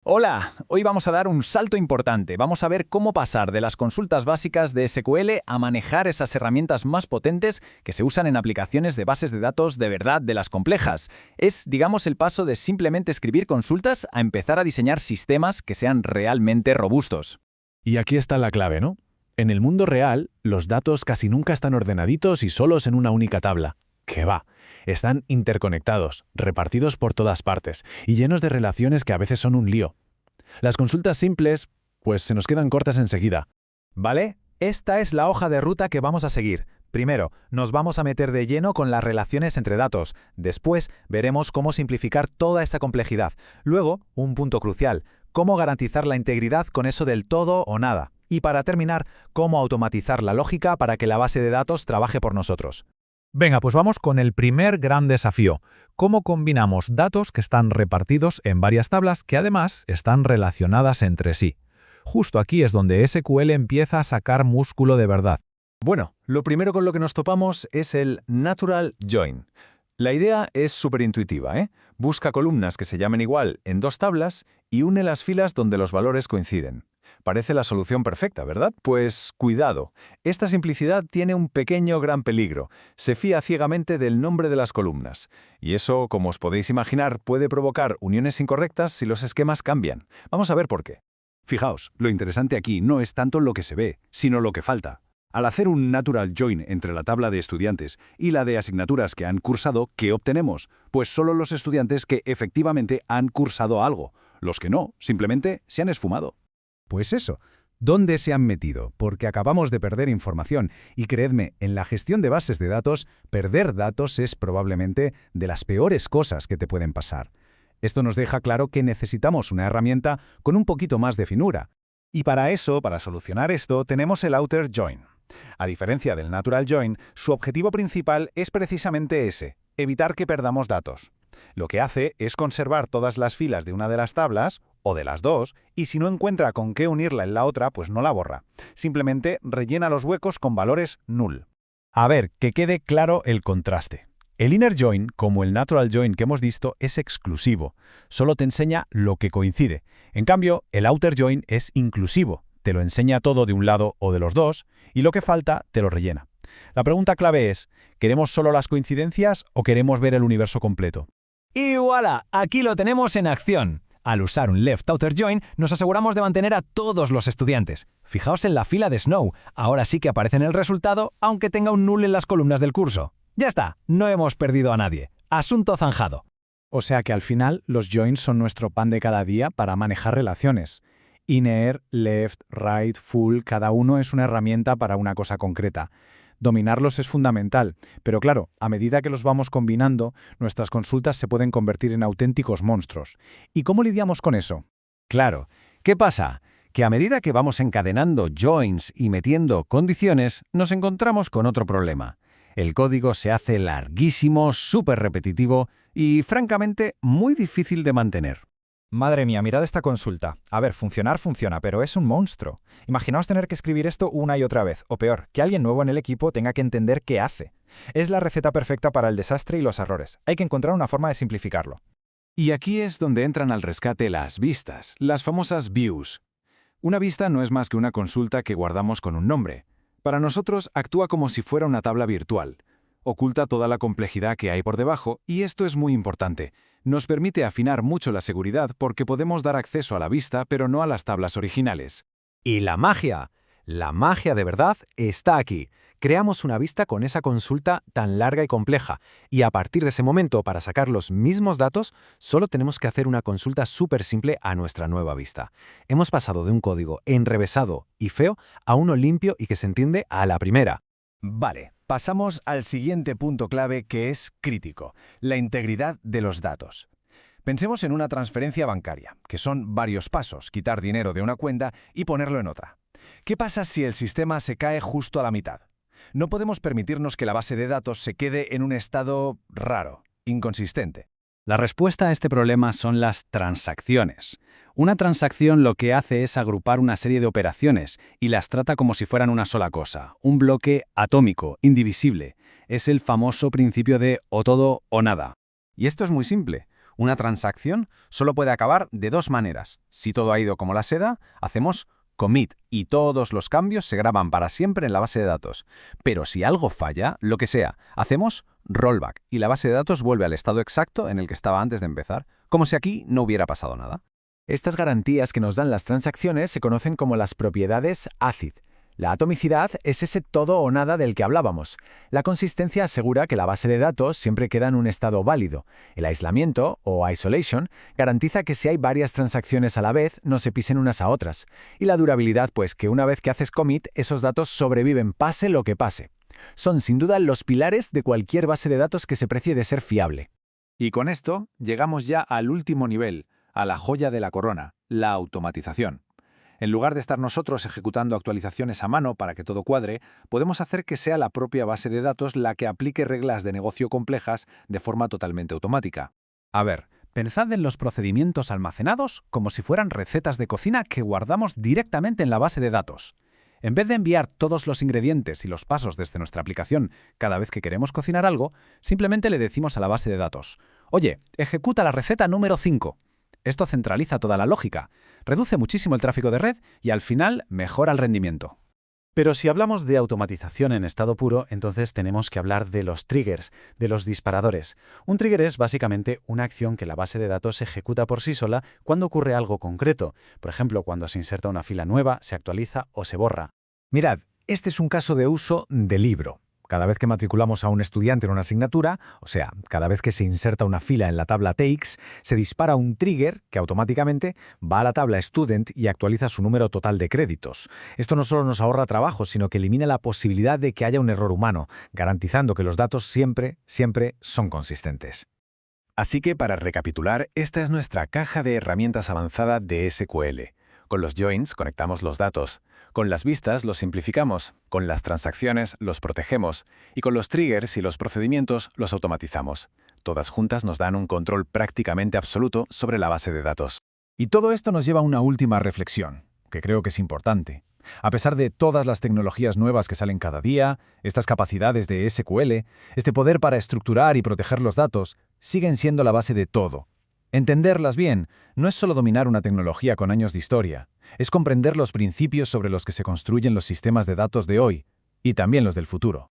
Hola, hoy vamos a dar un salto importante. Vamos a ver cómo pasar de las consultas básicas de SQL a manejar esas herramientas más potentes que se usan en aplicaciones de bases de datos de verdad, de las complejas. Es, digamos, el paso de simplemente escribir consultas a empezar a diseñar sistemas que sean realmente robustos. Y aquí está la clave, ¿no? En el mundo real, los datos casi nunca están ordenaditos y solos en una única tabla. ¡Qué va! Están interconectados, repartidos por todas partes y llenos de relaciones que a veces son un lío. Las consultas simples, pues se nos quedan cortas enseguida. ¿Vale? Esta es la hoja de ruta que vamos a seguir. Primero, nos vamos a meter de lleno con las relaciones entre datos. Después, veremos cómo simplificar toda esta complejidad. Luego, un punto crucial, cómo garantizar la integridad con eso del todo o nada. Y para terminar, cómo automatizar la lógica para que la base de datos trabaje por nosotros. Venga, pues vamos con el primer gran desafío. ¿Cómo combinamos datos que están repartidos en varias tablas que además están relacionadas entre sí? Justo aquí es donde SQL empieza a sacar músculo de verdad. Bueno, lo primero con lo que nos topamos es el Natural Join. La idea es súper intuitiva, ¿eh? Busca columnas que se llamen igual en dos tablas y une las filas donde los valores coinciden. Parece la solución perfecta, ¿verdad? Pues cuidado, esta simplicidad tiene un pequeño gran peligro. Se fía ciegamente del nombre de las columnas. Y eso, como os podéis imaginar, puede provocar uniones incorrectas si los esquemas cambian. Vamos a ver por qué. Fijaos, lo interesante aquí no es tanto lo que se ve, sino lo que falta. Al hacer un natural join entre la tabla de estudiantes y la de asignaturas que han cursado, ¿qué obtenemos? Pues solo los estudiantes que efectivamente han cursado algo. Los que no, simplemente se han esfumado. Pues eso, ¿dónde se han metido? Porque acabamos de perder información y creedme, en la gestión de bases de datos, perder datos es probablemente de las peores cosas que te pueden pasar. Esto nos deja claro que necesitamos una herramienta con un poquito más de finura. Y para eso, para solucionar esto, tenemos el Outer Join. A diferencia del Natural Join, su objetivo principal es precisamente ese, evitar que perdamos datos. Lo que hace es conservar todas las filas de una de las tablas, o de las dos, y si no encuentra con qué unirla en la otra, pues no la borra. Simplemente rellena los huecos con valores null. A ver, que quede claro el contraste. El Inner Join, como el Natural Join que hemos visto, es exclusivo. Solo te enseña lo que coincide. En cambio, el Outer Join es inclusivo. Te lo enseña todo de un lado o de los dos, y lo que falta te lo rellena. La pregunta clave es, ¿queremos solo las coincidencias o queremos ver el universo completo? Y voilà, aquí lo tenemos en acción. Al usar un Left Outer Join, nos aseguramos de mantener a todos los estudiantes. Fijaos en la fila de Snow, ahora sí que aparece en el resultado, aunque tenga un null en las columnas del curso. Ya está, no hemos perdido a nadie. Asunto zanjado. O sea que al final los joins son nuestro pan de cada día para manejar relaciones. Inner, left, right, full, cada uno es una herramienta para una cosa concreta. Dominarlos es fundamental, pero claro, a medida que los vamos combinando, nuestras consultas se pueden convertir en auténticos monstruos. ¿Y cómo lidiamos con eso? Claro, ¿qué pasa? Que a medida que vamos encadenando joins y metiendo condiciones, nos encontramos con otro problema. El código se hace larguísimo, súper repetitivo y, francamente, muy difícil de mantener. Madre mía, mirad esta consulta. A ver, funcionar funciona, pero es un monstruo. Imaginaos tener que escribir esto una y otra vez, o peor, que alguien nuevo en el equipo tenga que entender qué hace. Es la receta perfecta para el desastre y los errores. Hay que encontrar una forma de simplificarlo. Y aquí es donde entran al rescate las vistas, las famosas views. Una vista no es más que una consulta que guardamos con un nombre. Para nosotros actúa como si fuera una tabla virtual. Oculta toda la complejidad que hay por debajo y esto es muy importante. Nos permite afinar mucho la seguridad porque podemos dar acceso a la vista pero no a las tablas originales. Y la magia de verdad está aquí. Creamos una vista con esa consulta tan larga y compleja y a partir de ese momento para sacar los mismos datos solo tenemos que hacer una consulta súper simple a nuestra nueva vista. Hemos pasado de un código enrevesado y feo a uno limpio y que se entiende a la primera. Vale, pasamos al siguiente punto clave que es crítico, la integridad de los datos. Pensemos en una transferencia bancaria, que son varios pasos, quitar dinero de una cuenta y ponerlo en otra. ¿Qué pasa si el sistema se cae justo a la mitad? No podemos permitirnos que la base de datos se quede en un estado raro, inconsistente. La respuesta a este problema son las transacciones. Una transacción lo que hace es agrupar una serie de operaciones y las trata como si fueran una sola cosa, un bloque atómico, indivisible. Es el famoso principio de o todo o nada. Y esto es muy simple. Una transacción solo puede acabar de dos maneras. Si todo ha ido como la seda, hacemos commit y todos los cambios se graban para siempre en la base de datos. Pero si algo falla, lo que sea, hacemos rollback y la base de datos vuelve al estado exacto en el que estaba antes de empezar, como si aquí no hubiera pasado nada. Estas garantías que nos dan las transacciones se conocen como las propiedades ACID. La atomicidad es ese todo o nada del que hablábamos. La consistencia asegura que la base de datos siempre queda en un estado válido. El aislamiento, o isolation, garantiza que si hay varias transacciones a la vez, no se pisen unas a otras. Y la durabilidad, pues que una vez que haces commit, esos datos sobreviven pase lo que pase. Son sin duda los pilares de cualquier base de datos que se precie de ser fiable. Y con esto llegamos ya al último nivel, a la joya de la corona, la automatización. En lugar de estar nosotros ejecutando actualizaciones a mano para que todo cuadre, podemos hacer que sea la propia base de datos la que aplique reglas de negocio complejas de forma totalmente automática. A ver, pensad en los procedimientos almacenados como si fueran recetas de cocina que guardamos directamente en la base de datos. En vez de enviar todos los ingredientes y los pasos desde nuestra aplicación cada vez que queremos cocinar algo, simplemente le decimos a la base de datos: «Oye, ejecuta la receta número 5». Esto centraliza toda la lógica, reduce muchísimo el tráfico de red y al final mejora el rendimiento. Pero si hablamos de automatización en estado puro, entonces tenemos que hablar de los triggers, de los disparadores. Un trigger es básicamente una acción que la base de datos ejecuta por sí sola cuando ocurre algo concreto. Por ejemplo, cuando se inserta una fila nueva, se actualiza o se borra. Mirad, este es un caso de uso de libro. Cada vez que matriculamos a un estudiante en una asignatura, o sea, cada vez que se inserta una fila en la tabla TX, se dispara un trigger que automáticamente va a la tabla Student y actualiza su número total de créditos. Esto no solo nos ahorra trabajo, sino que elimina la posibilidad de que haya un error humano, garantizando que los datos siempre son consistentes. Así que, para recapitular, esta es nuestra caja de herramientas avanzada de SQL. Con los joins conectamos los datos. Con las vistas los simplificamos, con las transacciones los protegemos y con los triggers y los procedimientos los automatizamos. Todas juntas nos dan un control prácticamente absoluto sobre la base de datos. Y todo esto nos lleva a una última reflexión, que creo que es importante. A pesar de todas las tecnologías nuevas que salen cada día, estas capacidades de SQL, este poder para estructurar y proteger los datos, siguen siendo la base de todo. Entenderlas bien no es solo dominar una tecnología con años de historia, es comprender los principios sobre los que se construyen los sistemas de datos de hoy y también los del futuro.